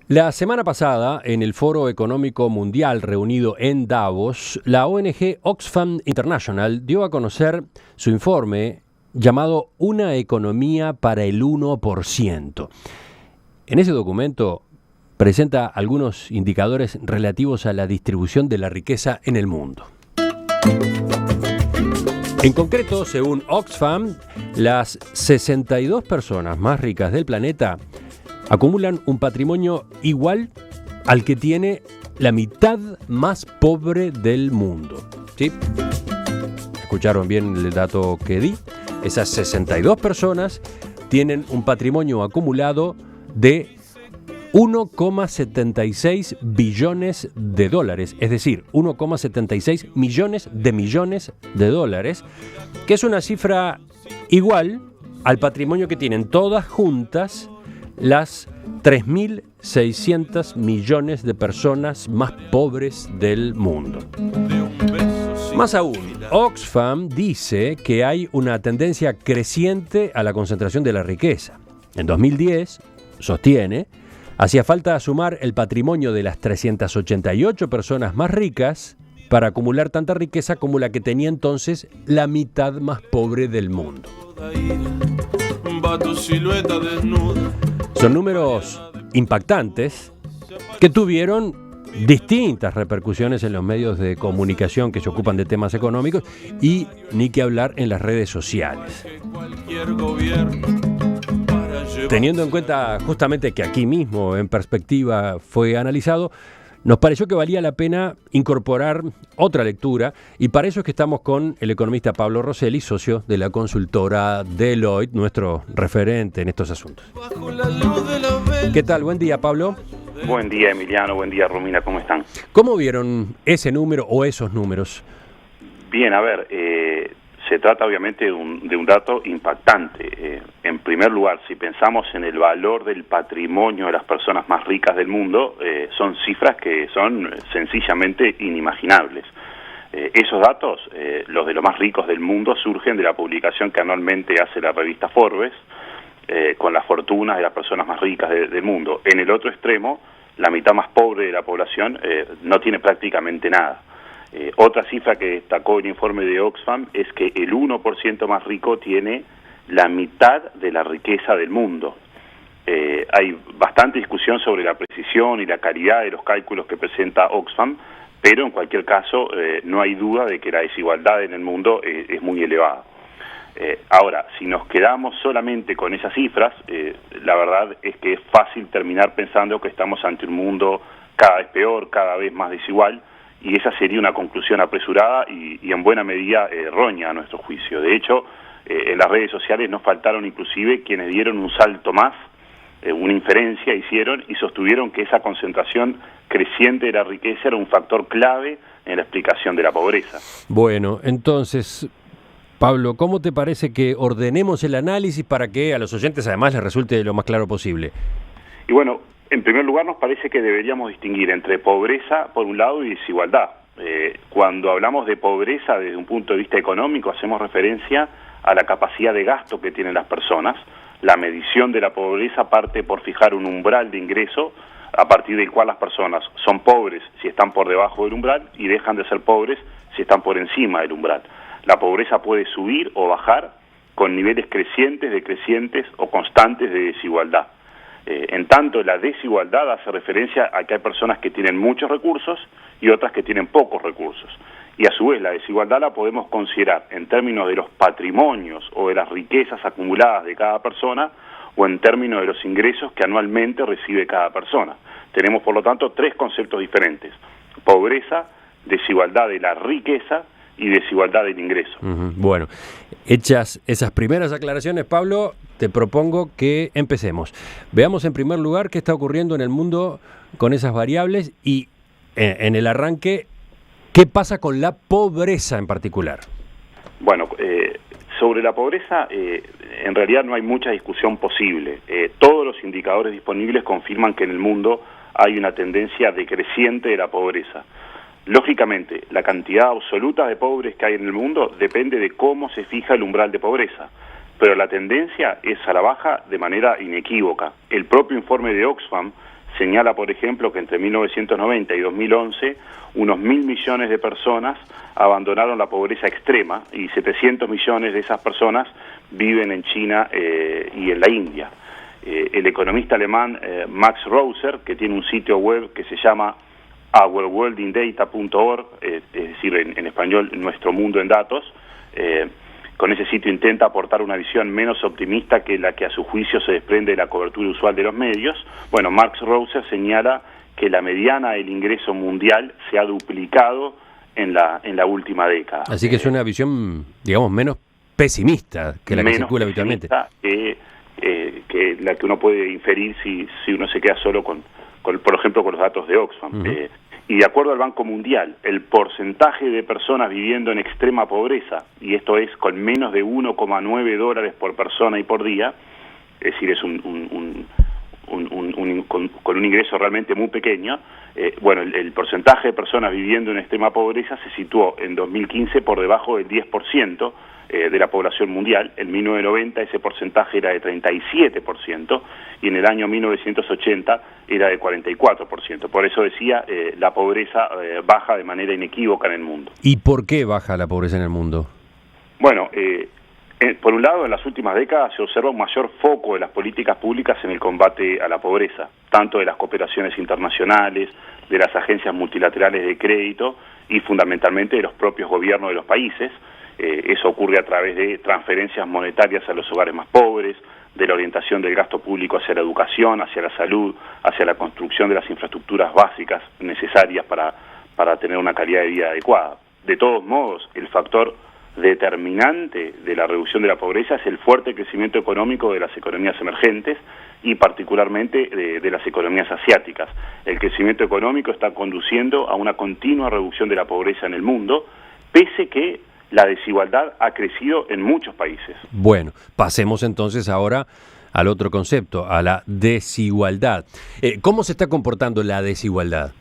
La semana pasada, en el Foro Económico Mundial reunido en Davos, la ONG Oxfam International dio a conocer su informe llamado Una economía para el 1%. En ese documento presenta algunos indicadores relativos a la distribución de la riqueza en el mundo. En concreto, según Oxfam, las 62 personas más ricas del planeta acumulan un patrimonio igual al que tiene la mitad más pobre del mundo. ¿Sí? ¿Escucharon bien el dato que di? Esas 62 personas tienen un patrimonio acumulado de 1,76 billones de dólares, es decir, 1,76 millones de dólares, que es una cifra igual al patrimonio que tienen todas juntas las 3.600 millones de personas más pobres del mundo. Más aún, Oxfam dice que hay una tendencia creciente a la concentración de la riqueza. En 2010, sostiene, hacía falta sumar el patrimonio de las 388 personas más ricas para acumular tanta riqueza como la que tenía entonces la mitad más pobre del mundo. Son números impactantes que tuvieron distintas repercusiones en los medios de comunicación que se ocupan de temas económicos y ni que hablar en las redes sociales. Teniendo en cuenta justamente que aquí mismo en Perspectiva fue analizado, nos pareció que valía la pena incorporar otra lectura y para eso es que estamos con el economista Pablo Rosselli, socio de la consultora Deloitte, nuestro referente en estos asuntos. ¿Qué tal? Buen día, Pablo. Buen día, Emiliano. Buen día, Romina. ¿Cómo están? ¿Cómo vieron ese número o esos números? Bien, a ver, se trata obviamente de un dato impactante. En primer lugar, si pensamos en el valor del patrimonio de las personas más ricas del mundo, son cifras que son sencillamente inimaginables. Esos datos, los de los más ricos del mundo, surgen de la publicación que anualmente hace la revista Forbes, con las fortunas de las personas más ricas del mundo. En el otro extremo, la mitad más pobre de la población no tiene prácticamente nada. Otra cifra que destacó el informe de Oxfam es que el 1% más rico tiene la mitad de la riqueza del mundo. Hay bastante discusión sobre la precisión y la calidad de los cálculos que presenta Oxfam, pero en cualquier caso no hay duda de que la desigualdad en el mundo es muy elevada. Ahora, si nos quedamos solamente con esas cifras, la verdad es que es fácil terminar pensando que estamos ante un mundo cada vez peor, cada vez más desigual, y esa sería una conclusión apresurada y en buena medida errónea a nuestro juicio. De hecho, en las redes sociales nos faltaron inclusive quienes dieron un salto más, una inferencia hicieron y sostuvieron que esa concentración creciente de la riqueza era un factor clave en la explicación de la pobreza. Bueno, entonces, Pablo, ¿cómo te parece que ordenemos el análisis para que a los oyentes además les resulte lo más claro posible? Y bueno, en primer lugar nos parece que deberíamos distinguir entre pobreza por un lado y desigualdad. Cuando hablamos de pobreza desde un punto de vista económico hacemos referencia a la capacidad de gasto que tienen las personas. La medición de la pobreza parte por fijar un umbral de ingreso a partir del cual las personas son pobres si están por debajo del umbral y dejan de ser pobres si están por encima del umbral. La pobreza puede subir o bajar con niveles crecientes, decrecientes o constantes de desigualdad. En tanto, la desigualdad hace referencia a que hay personas que tienen muchos recursos y otras que tienen pocos recursos. Y a su vez, la desigualdad la podemos considerar en términos de los patrimonios o de las riquezas acumuladas de cada persona o en términos de los ingresos que anualmente recibe cada persona. Tenemos, por lo tanto, tres conceptos diferentes: pobreza, desigualdad de la riqueza y desigualdad del ingreso. Bueno, hechas esas primeras aclaraciones, Pablo, te propongo que empecemos. Veamos en primer lugar qué está ocurriendo en el mundo con esas variables y en el arranque, ¿qué pasa con la pobreza en particular? Bueno, sobre la pobreza, en realidad no hay mucha discusión posible. Todos los indicadores disponibles confirman que en el mundo hay una tendencia decreciente de la pobreza. Lógicamente, la cantidad absoluta de pobres que hay en el mundo depende de cómo se fija el umbral de pobreza, pero la tendencia es a la baja de manera inequívoca. El propio informe de Oxfam señala, por ejemplo, que entre 1990 y 2011 unos 1.000 millones de personas abandonaron la pobreza extrema y 700 millones de esas personas viven en China y en la India. El economista alemán Max Rauser, que tiene un sitio web que se llama ourworldindata.org, es decir, en español, Nuestro Mundo en Datos, con ese sitio intenta aportar una visión menos optimista que la que a su juicio se desprende de la cobertura usual de los medios. Bueno, Max Rauser señala que la mediana del ingreso mundial se ha duplicado en la última década. Así que es una visión, digamos, menos pesimista que la que circula habitualmente. Que la que uno puede inferir si uno se queda solo con por ejemplo, con los datos de Oxfam. Y de acuerdo al Banco Mundial, el porcentaje de personas viviendo en extrema pobreza, y esto es con menos de $1,9 por persona y por día, es decir, es con un ingreso realmente muy pequeño, bueno, el porcentaje de personas viviendo en extrema pobreza se situó en 2015 por debajo del 10% de la población mundial. En 1990 ese porcentaje era de 37% y en el año 1980 era de 44%. Por eso decía, la pobreza baja de manera inequívoca en el mundo. ¿Y por qué baja la pobreza en el mundo? Bueno, por un lado, en las últimas décadas se observa un mayor foco de las políticas públicas en el combate a la pobreza, tanto de las cooperaciones internacionales, de las agencias multilaterales de crédito y fundamentalmente de los propios gobiernos de los países. Eso ocurre a través de transferencias monetarias a los hogares más pobres, de la orientación del gasto público hacia la educación, hacia la salud, hacia la construcción de las infraestructuras básicas necesarias para tener una calidad de vida adecuada. De todos modos, el factor determinante de la reducción de la pobreza es el fuerte crecimiento económico de las economías emergentes y particularmente de las economías asiáticas. El crecimiento económico está conduciendo a una continua reducción de la pobreza en el mundo, pese que la desigualdad ha crecido en muchos países. Bueno, pasemos entonces ahora al otro concepto, a la desigualdad. ¿Cómo se está comportando la desigualdad?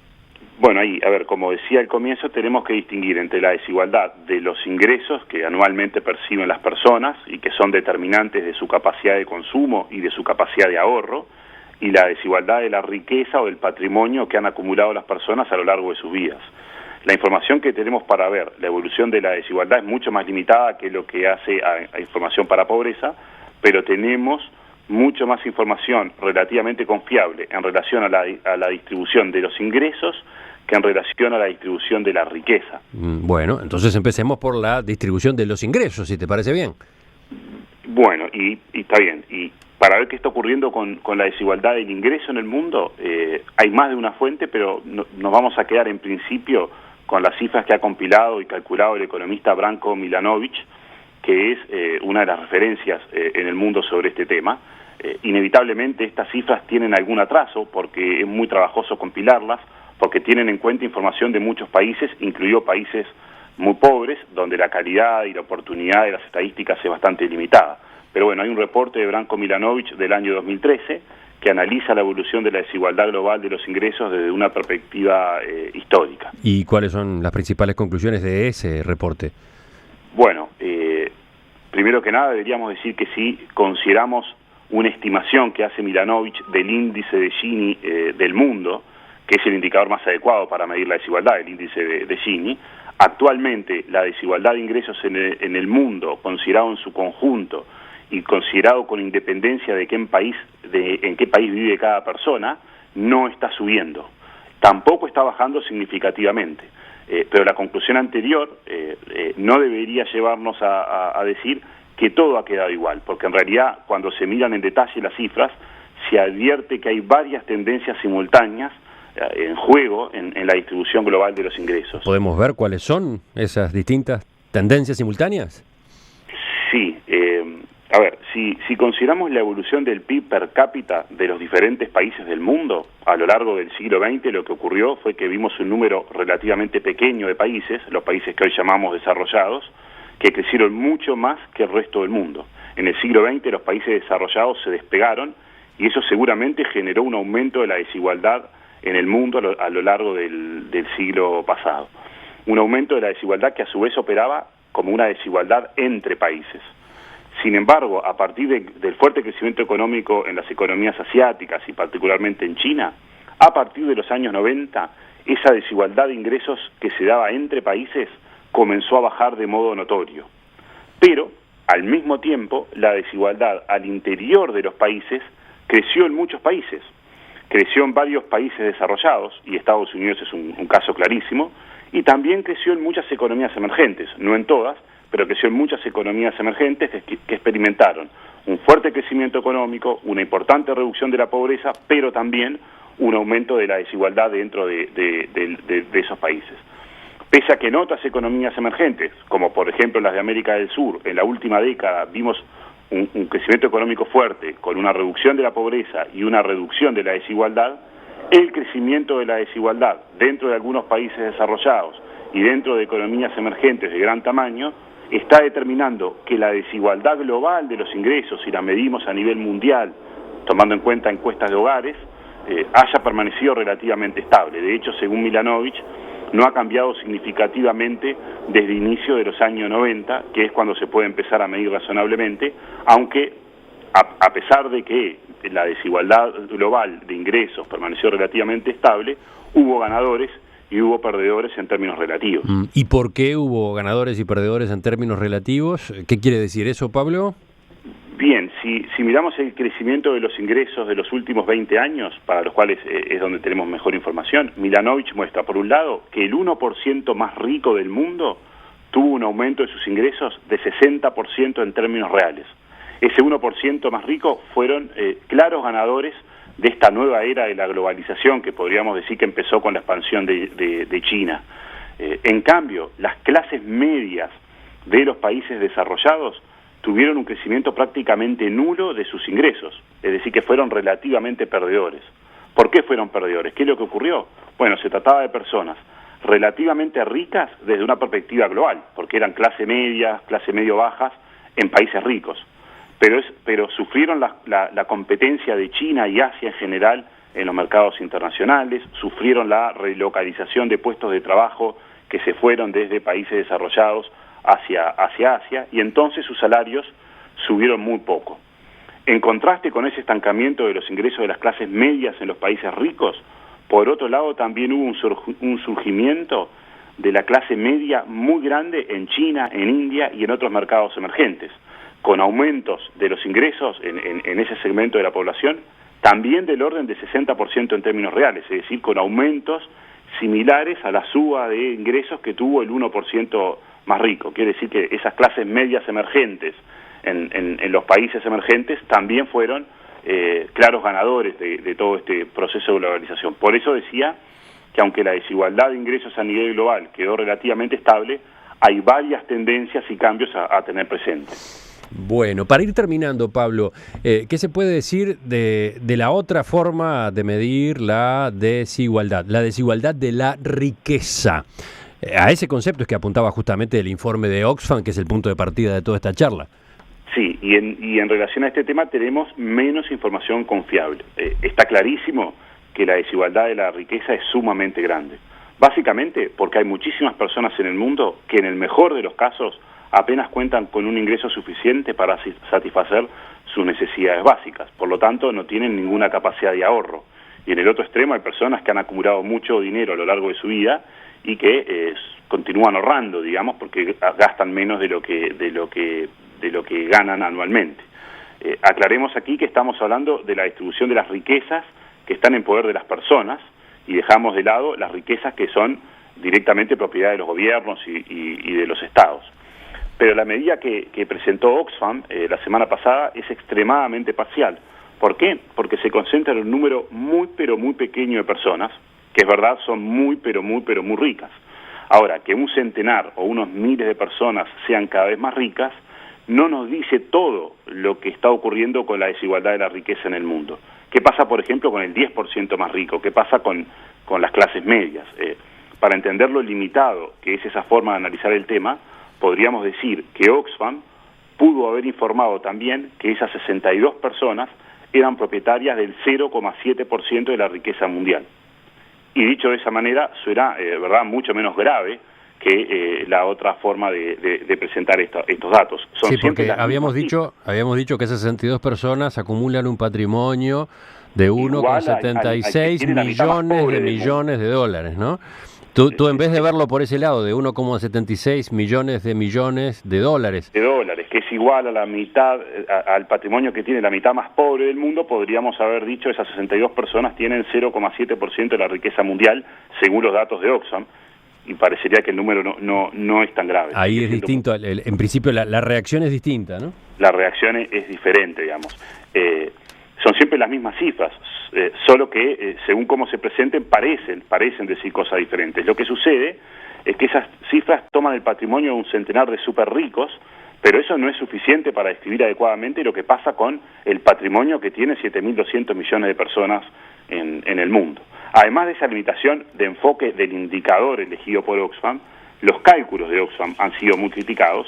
Bueno, ahí, a ver, como decía al comienzo, tenemos que distinguir entre la desigualdad de los ingresos que anualmente perciben las personas y que son determinantes de su capacidad de consumo y de su capacidad de ahorro, y la desigualdad de la riqueza o del patrimonio que han acumulado las personas a lo largo de sus vidas. La información que tenemos para ver la evolución de la desigualdad es mucho más limitada que lo que hace a información para pobreza, pero tenemos mucho más información relativamente confiable en relación a la distribución de los ingresos que en relación a la distribución de la riqueza. Bueno, entonces empecemos por la distribución de los ingresos, si te parece bien. Bueno, y está bien. Y para ver qué está ocurriendo con la desigualdad del ingreso en el mundo, hay más de una fuente, pero nos vamos a quedar en principio con las cifras que ha compilado y calculado el economista Branko Milanovic, que es una de las referencias en el mundo sobre este tema. Inevitablemente estas cifras tienen algún atraso porque es muy trabajoso compilarlas, porque tienen en cuenta información de muchos países, incluidos países muy pobres, donde la calidad y la oportunidad de las estadísticas es bastante limitada. Pero bueno, hay un reporte de Branko Milanovic del año 2013 que analiza la evolución de la desigualdad global de los ingresos desde una perspectiva histórica. ¿Y cuáles son las principales conclusiones de ese reporte? Bueno, primero que nada deberíamos decir que si consideramos una estimación que hace Milanovic del índice de Gini del mundo, que es el indicador más adecuado para medir la desigualdad, el índice de Gini, actualmente la desigualdad de ingresos en el mundo, considerado en su conjunto y considerado con independencia de en qué país vive cada persona, no está subiendo. Tampoco está bajando significativamente. Pero la conclusión anterior no debería llevarnos a decir que todo ha quedado igual, porque en realidad cuando se miran en detalle las cifras, se advierte que hay varias tendencias simultáneas en juego en la distribución global de los ingresos. ¿Podemos ver cuáles son esas distintas tendencias simultáneas? Sí, a ver, si consideramos la evolución del PIB per cápita de los diferentes países del mundo, a lo largo del siglo XX lo que ocurrió fue que vimos un número relativamente pequeño de países, los países que hoy llamamos desarrollados, que crecieron mucho más que el resto del mundo. En el siglo XX los países desarrollados se despegaron y eso seguramente generó un aumento de la desigualdad en el mundo a lo largo del siglo pasado. Un aumento de la desigualdad que a su vez operaba como una desigualdad entre países. Sin embargo, a partir del fuerte crecimiento económico en las economías asiáticas y particularmente en China, a partir de los años 90, esa desigualdad de ingresos que se daba entre países comenzó a bajar de modo notorio. Pero, al mismo tiempo, la desigualdad al interior de los países creció en muchos países. Creció en varios países desarrollados, y Estados Unidos es un caso clarísimo, y también creció en muchas economías emergentes, no en todas, pero creció en muchas economías emergentes que experimentaron un fuerte crecimiento económico, una importante reducción de la pobreza, pero también un aumento de la desigualdad dentro de esos países. Pese a que en otras economías emergentes, como por ejemplo las de América del Sur, en la última década vimos un crecimiento económico fuerte, con una reducción de la pobreza y una reducción de la desigualdad, el crecimiento de la desigualdad dentro de algunos países desarrollados y dentro de economías emergentes de gran tamaño está determinando que la desigualdad global de los ingresos, si la medimos a nivel mundial, tomando en cuenta encuestas de hogares, haya permanecido relativamente estable. De hecho, según Milanovic, no ha cambiado significativamente desde inicio de los años 90, que es cuando se puede empezar a medir razonablemente, aunque a pesar de que la desigualdad global de ingresos permaneció relativamente estable, hubo ganadores y hubo perdedores en términos relativos. ¿Y por qué hubo ganadores y perdedores en términos relativos? ¿Qué quiere decir eso, Pablo? Bien, si miramos el crecimiento de los ingresos de los últimos 20 años, para los cuales es donde tenemos mejor información, Milanovic muestra, por un lado, que el 1% más rico del mundo tuvo un aumento de sus ingresos de 60% en términos reales. Ese 1% más rico fueron claros ganadores de esta nueva era de la globalización, que podríamos decir que empezó con la expansión de China. En cambio, las clases medias de los países desarrollados tuvieron un crecimiento prácticamente nulo de sus ingresos, es decir, que fueron relativamente perdedores. ¿Por qué fueron perdedores? ¿Qué es lo que ocurrió? Bueno, se trataba de personas relativamente ricas desde una perspectiva global, porque eran clase medio bajas en países ricos, pero sufrieron la competencia de China y Asia en general en los mercados internacionales, sufrieron la relocalización de puestos de trabajo que se fueron desde países desarrollados hacia Asia, y entonces sus salarios subieron muy poco. En contraste con ese estancamiento de los ingresos de las clases medias en los países ricos, por otro lado también hubo un surgimiento de la clase media muy grande en China, en India y en otros mercados emergentes, con aumentos de los ingresos en ese segmento de la población, también del orden de 60% en términos reales, es decir, con aumentos similares a la suba de ingresos que tuvo el 1% más rico. Quiere decir que esas clases medias emergentes en los países emergentes también fueron claros ganadores de todo este proceso de globalización. Por eso decía que aunque la desigualdad de ingresos a nivel global quedó relativamente estable, hay varias tendencias y cambios a tener presente. Bueno, para ir terminando, Pablo, ¿qué se puede decir de la otra forma de medir la desigualdad de la riqueza? A ese concepto es que apuntaba justamente el informe de Oxfam, que es el punto de partida de toda esta charla. Sí, y en relación a este tema tenemos menos información confiable. Está clarísimo que la desigualdad de la riqueza es sumamente grande. Básicamente porque hay muchísimas personas en el mundo que en el mejor de los casos apenas cuentan con un ingreso suficiente para satisfacer sus necesidades básicas. Por lo tanto, no tienen ninguna capacidad de ahorro. Y en el otro extremo hay personas que han acumulado mucho dinero a lo largo de su vida y que continúan ahorrando, digamos, porque gastan menos de lo que ganan anualmente. Aclaremos aquí que estamos hablando de la distribución de las riquezas que están en poder de las personas y dejamos de lado las riquezas que son directamente propiedad de los gobiernos y de los estados. Pero la medida que presentó Oxfam la semana pasada es extremadamente parcial. ¿Por qué? Porque se concentra en un número muy pequeño de personas, que es verdad son muy ricas. Ahora, que un centenar o unos miles de personas sean cada vez más ricas, no nos dice todo lo que está ocurriendo con la desigualdad de la riqueza en el mundo. ¿Qué pasa, por ejemplo, con el 10% más rico? ¿Qué pasa con las clases medias? Para entender lo limitado que es esa forma de analizar el tema, podríamos decir que Oxfam pudo haber informado también que esas 62 personas eran propietarias del 0,7% de la riqueza mundial. Y dicho de esa manera, suena, verdad, mucho menos grave que la otra forma de presentar estos datos. Son sí, porque habíamos dicho que esas 62 personas acumulan un patrimonio de 1,76 millones de dólares, ¿no? Tú en vez de verlo por ese lado, de 1,76 millones de dólares. Que es igual a la mitad, al patrimonio que tiene la mitad más pobre del mundo, podríamos haber dicho esas 62 personas tienen 0,7% de la riqueza mundial, según los datos de Oxfam, y parecería que el número no es tan grave. Ahí es distinto, en principio la reacción es distinta, ¿no? La reacción es diferente, digamos. Son siempre las mismas cifras, solo que según cómo se presenten parecen decir cosas diferentes. Lo que sucede es que esas cifras toman el patrimonio de un centenar de súper ricos, pero eso no es suficiente para describir adecuadamente lo que pasa con el patrimonio que tiene 7.200 millones de personas en el mundo. Además de esa limitación de enfoque del indicador elegido por Oxfam, los cálculos de Oxfam han sido muy criticados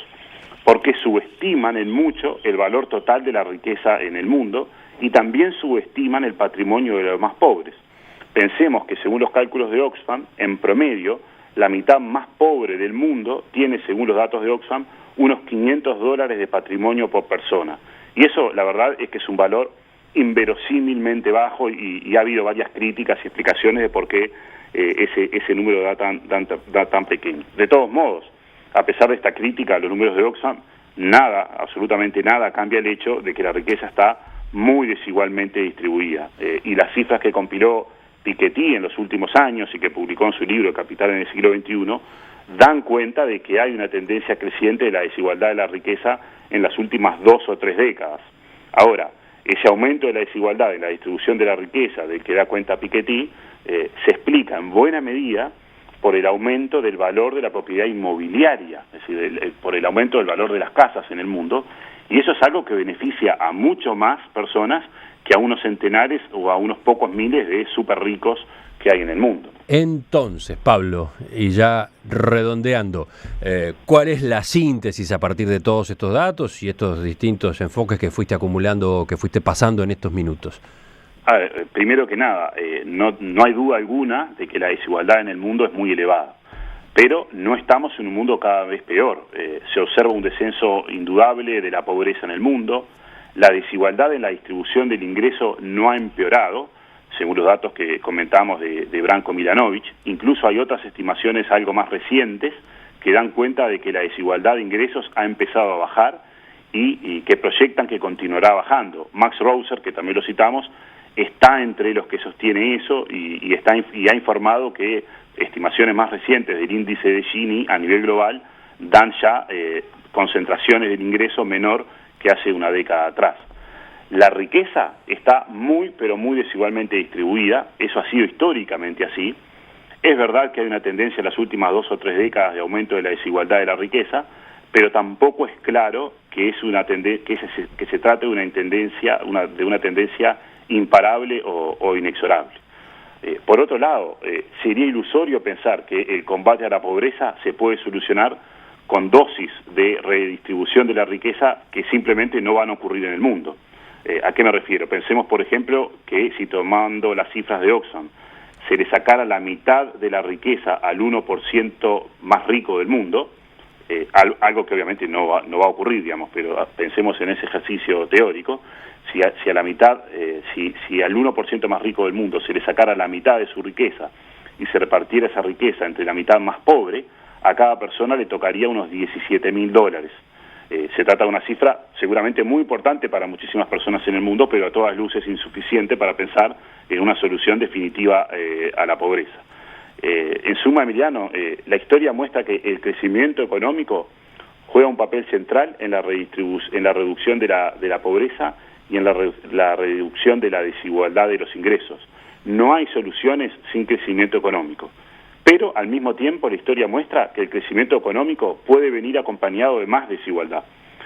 porque subestiman en mucho el valor total de la riqueza en el mundo y también subestiman el patrimonio de los más pobres. Pensemos que según los cálculos de Oxfam, en promedio, la mitad más pobre del mundo tiene, según los datos de Oxfam, unos $500 de patrimonio por persona. Y eso, la verdad, es que es un valor inverosímilmente bajo y ha habido varias críticas y explicaciones de por qué ese número da tan pequeño. De todos modos, a pesar de esta crítica a los números de Oxfam, absolutamente nada cambia el hecho de que la riqueza está muy desigualmente distribuida. Y las cifras que compiló Piketty en los últimos años y que publicó en su libro Capital en el siglo XXI, dan cuenta de que hay una tendencia creciente de la desigualdad de la riqueza en las últimas 2 o 3 décadas. Ahora, ese aumento de la desigualdad en la distribución de la riqueza del que da cuenta Piketty se explica en buena medida por el aumento del valor de la propiedad inmobiliaria, es decir, por el aumento del valor de las casas en el mundo, y eso es algo que beneficia a mucho más personas que a unos centenares o a unos pocos miles de súper ricos que hay en el mundo. Entonces, Pablo, y ya redondeando, ¿cuál es la síntesis a partir de todos estos datos y estos distintos enfoques que fuiste acumulando, que fuiste pasando en estos minutos? Primero que nada, no hay duda alguna de que la desigualdad en el mundo es muy elevada, pero no estamos en un mundo cada vez peor. Se observa un descenso indudable de la pobreza en el mundo, la desigualdad en la distribución del ingreso no ha empeorado, según los datos que comentamos de Branko Milanovic. Incluso hay otras estimaciones algo más recientes que dan cuenta de que la desigualdad de ingresos ha empezado a bajar y que proyectan que continuará bajando. Max Rauser, que también lo citamos, está entre los que sostiene eso y ha informado que estimaciones más recientes del índice de Gini a nivel global dan ya concentraciones del ingreso menor que hace una década atrás. La riqueza está muy, pero muy desigualmente distribuida, eso ha sido históricamente así. Es verdad que hay una tendencia en las últimas 2 o 3 décadas de aumento de la desigualdad de la riqueza, pero tampoco es claro que se trate de una tendencia imparable o inexorable. Por otro lado, sería ilusorio pensar que el combate a la pobreza se puede solucionar con dosis de redistribución de la riqueza que simplemente no van a ocurrir en el mundo. ¿A qué me refiero? Pensemos, por ejemplo, que si tomando las cifras de Oxfam se le sacara la mitad de la riqueza al 1% más rico del mundo, algo que obviamente no va a ocurrir, digamos, pero pensemos en ese ejercicio teórico. Si a la mitad, si al 1% más rico del mundo se le sacara la mitad de su riqueza y se repartiera esa riqueza entre la mitad más pobre, a cada persona le tocaría unos $17.000. Se trata de una cifra seguramente muy importante para muchísimas personas en el mundo, pero a todas luces insuficiente para pensar en una solución definitiva a la pobreza. En suma, Emiliano, la historia muestra que el crecimiento económico juega un papel central en la reducción de la pobreza y en la reducción de la desigualdad de los ingresos. No hay soluciones sin crecimiento económico. Pero, al mismo tiempo, la historia muestra que el crecimiento económico puede venir acompañado de más desigualdad.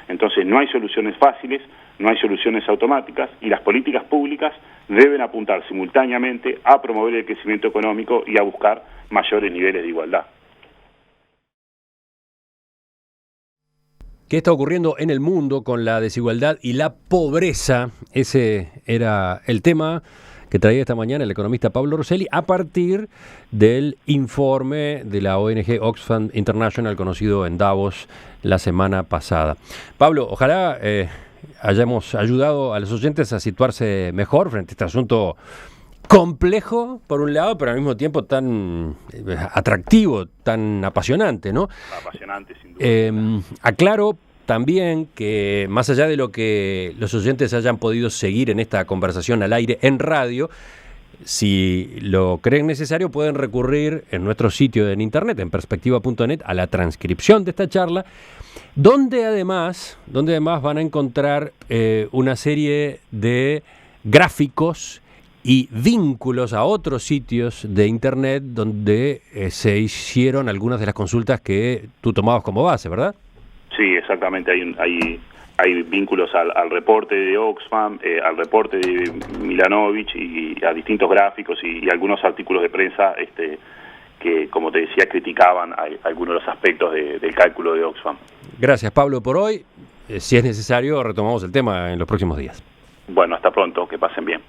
Entonces, no hay soluciones fáciles, no hay soluciones automáticas, y las políticas públicas deben apuntar simultáneamente a promover el crecimiento económico y a buscar mayores niveles de igualdad. ¿Qué está ocurriendo en el mundo con la desigualdad y la pobreza? Ese era el tema que traía esta mañana el economista Pablo Rosselli a partir del informe de la ONG Oxfam International conocido en Davos la semana pasada. Pablo, ojalá hayamos ayudado a los oyentes a situarse mejor frente a este asunto complejo, por un lado, pero al mismo tiempo tan atractivo, tan apasionante, ¿no? Apasionante, sin duda. Aclaro también que, más allá de lo que los oyentes hayan podido seguir en esta conversación al aire en radio, si lo creen necesario, pueden recurrir en nuestro sitio en internet, en perspectiva.net, a la transcripción de esta charla, donde además van a encontrar una serie de gráficos y vínculos a otros sitios de internet donde se hicieron algunas de las consultas que tú tomabas como base, ¿verdad? Sí, exactamente. Hay vínculos al reporte de Oxfam, al reporte de Milanovic y a distintos gráficos y algunos artículos de prensa que, como te decía, criticaban algunos de los aspectos del cálculo de Oxfam. Gracias, Pablo, por hoy. Si es necesario, retomamos el tema en los próximos días. Bueno, hasta pronto. Que pasen bien.